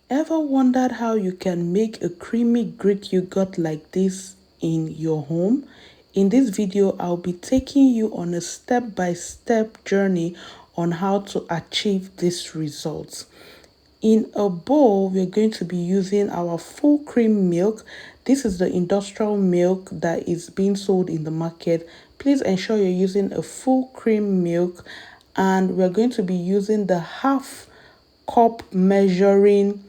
Ever wondered how you can make a creamy Greek yogurt like this in your home? In this video, I'll be taking you on a step-by-step journey on how to achieve these results. In a bowl, we're going to be using our full cream milk. This is the industrial milk that is being sold in the market. Please ensure you're using a full cream milk, and we're going to be using the half cup measuring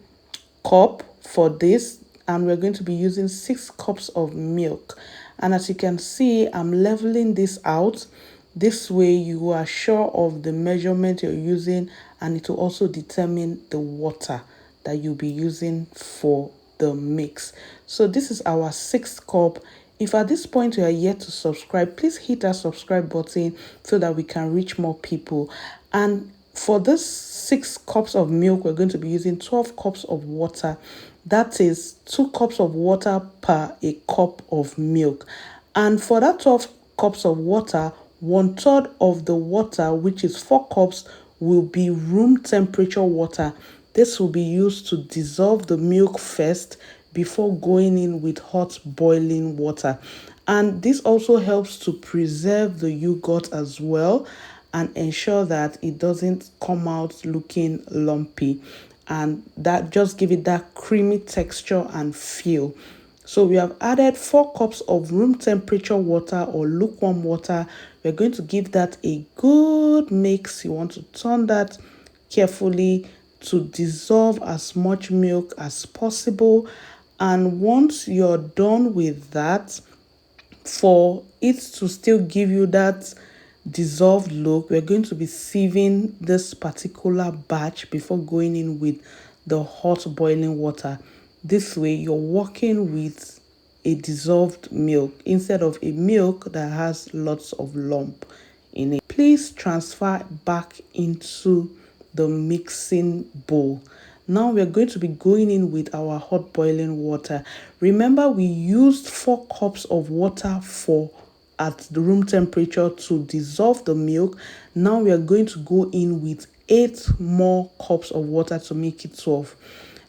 cup for this, and we're going to be using 6 cups of milk. And as you can see, I'm leveling this out. This way you are sure of the measurement you're using, and it will also determine the water that you'll be using for the mix. So this is our 6th cup. If at this point you are yet to subscribe, please hit that subscribe button so that we can reach more people. And for this 6 cups of milk, we're going to be using 12 cups of water. That is 2 cups of water per a cup of milk. And for that 12 cups of water, 1/3 of the water, which is 4 cups, will be room temperature water. This will be used to dissolve the milk first before going in with hot boiling water. And this also helps to preserve the yogurt as well and ensure that it doesn't come out looking lumpy, and that just give it that creamy texture and feel. So we have added 4 cups of room temperature water or lukewarm water. We're going to give that a good mix. You want to turn that carefully to dissolve as much milk as possible. And once you're done with that, for it to still give you that dissolved look, we're going to be sieving this particular batch before going in with the hot boiling water. This way you're working with a dissolved milk instead of a milk that has lots of lump in it. Please transfer back into the mixing bowl. Now we're going to be going in with our hot boiling water. Remember, we used 4 cups of water for at the room temperature to dissolve the milk. Now we are going to go in with 8 more cups of water to make it 12.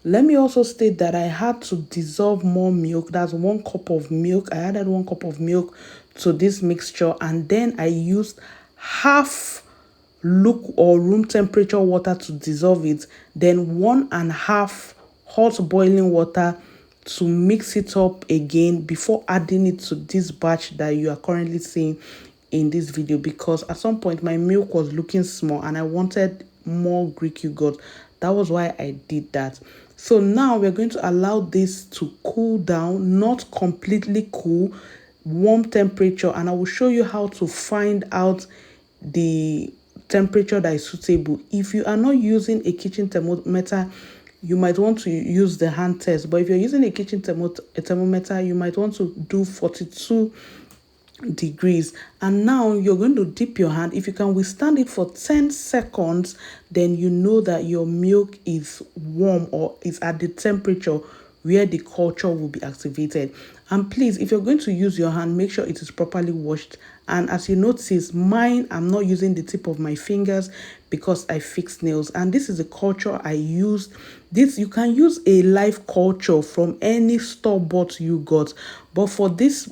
Let me also state that I had to dissolve more milk. That's 1 cup of milk. I added 1 cup of milk to this mixture, and then I used half room temperature water to dissolve it, then 1.5 hot boiling water to mix it up again before adding it to this batch that you are currently seeing in this video, because at some point my milk was looking small and I wanted more Greek yogurt. That was why I did that. So now we're going to allow this to cool down, not completely cool, warm temperature, and I will show you how to find out the temperature that is suitable. If you are not using a kitchen thermometer, you might want to use the hand test, but if you're using a kitchen thermometer, you might want to do 42 degrees. And now you're going to dip your hand. If you can withstand it for 10 seconds, then you know that your milk is warm or is at the temperature where the culture will be activated. And please, if you're going to use your hand, make sure it is properly washed. And as you notice, mine, I'm not using the tip of my fingers because I fix nails. And this is the culture I used. This, you can use a live culture from any store-bought yogurt, but for this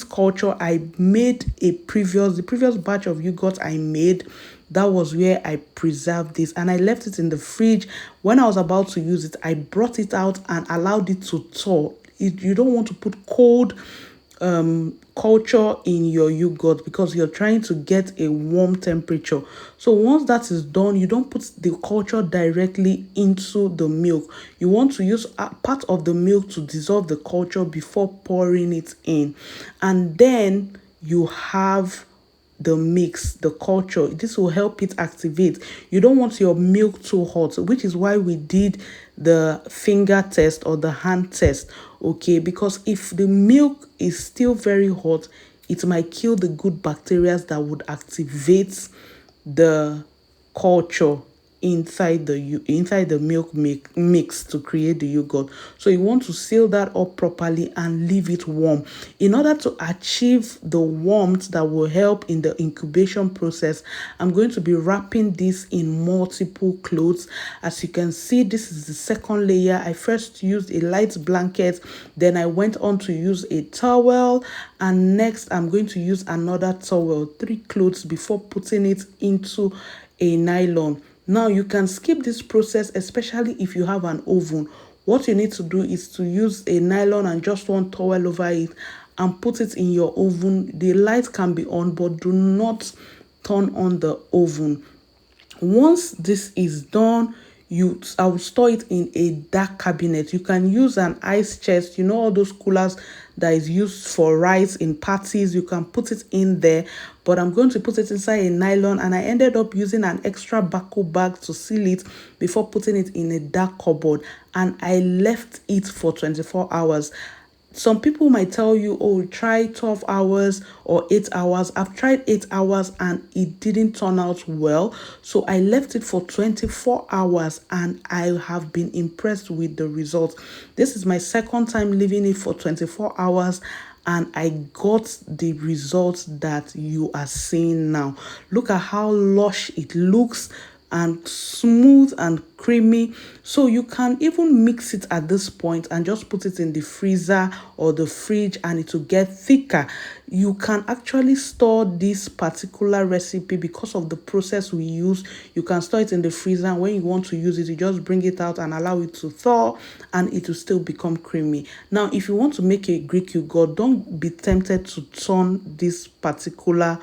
culture, I made the previous batch of yogurt I made. That was where I preserved this, and I left it in the fridge. When I was about to use it, I brought it out and allowed it to thaw. You don't want to put cold culture in your yogurt because you're trying to get a warm temperature. So once that is done, you don't put the culture directly into the milk. You want to use a part of the milk to dissolve the culture before pouring it in, and then you have the mix, the culture. This will help it activate. You don't want your milk too hot, which is why we did the finger test or the hand test, okay? Because if the milk is still very hot, it might kill the good bacteria that would activate the culture inside the milk mix to create the yogurt. So you want to seal that up properly and leave it warm. In order to achieve the warmth that will help in the incubation process, I'm going to be wrapping this in multiple clothes. As you can see, this is the second layer. I first used a light blanket, then I went on to use a towel, and next I'm going to use another towel, 3 clothes, before putting it into a nylon. Now you can skip this process, especially if you have an oven. What you need to do is to use a nylon and just one towel over it and put it in your oven. The light can be on, but do not turn on the oven. Once this is done, I will store it in a dark cabinet. You can use an ice chest, all those coolers that is used for rice in parties. You can put it in there, but I'm going to put it inside a nylon, and I ended up using an extra bako bag to seal it before putting it in a dark cupboard, and I left it for 24 hours. Some people might tell you, oh, try 12 hours or 8 hours. I've tried 8 hours and it didn't turn out well. So I left it for 24 hours and I have been impressed with the results. This is my second time leaving it for 24 hours and I got the results that you are seeing now. Look at how lush it looks and smooth and creamy. So you can even mix it at this point and just put it in the freezer or the fridge and it will get thicker. You can actually store this particular recipe because of the process we use. You can store it in the freezer, and when you want to use it, you just bring it out and allow it to thaw and it will still become creamy. Now if you want to make a Greek yogurt, don't be tempted to turn this particular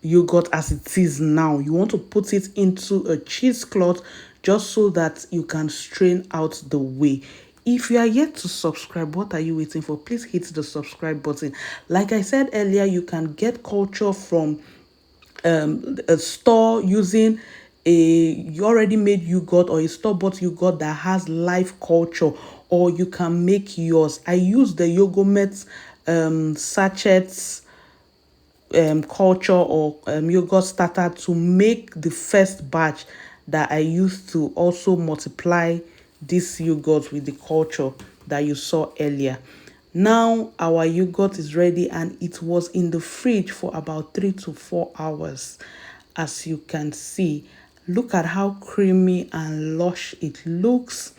yogurt as it is now. You want to put it into a cheesecloth just so that you can strain out the whey. If you are yet to subscribe, what are you waiting for? Please hit the subscribe button. Like I said earlier, you can get culture from a store using you already made yogurt or a store-bought yogurt that has live culture, or you can make yours. I use the Yogoumet sachets culture or yogurt starter to make the first batch that I used to also multiply this yogurt with the culture that you saw earlier. Now our yogurt is ready and it was in the fridge for about 3 to 4 hours. As you can see, look at how creamy and lush it looks.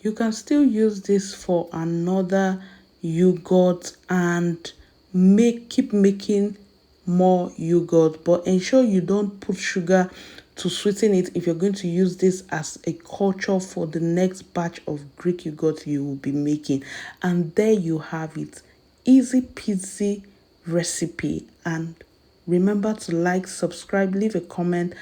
You can still use this for another yogurt and keep making more yogurt, but ensure you don't put sugar to sweeten it if you're going to use this as a culture for the next batch of Greek yogurt you will be making. And there you have it, easy peasy recipe. And remember to like, subscribe, leave a comment,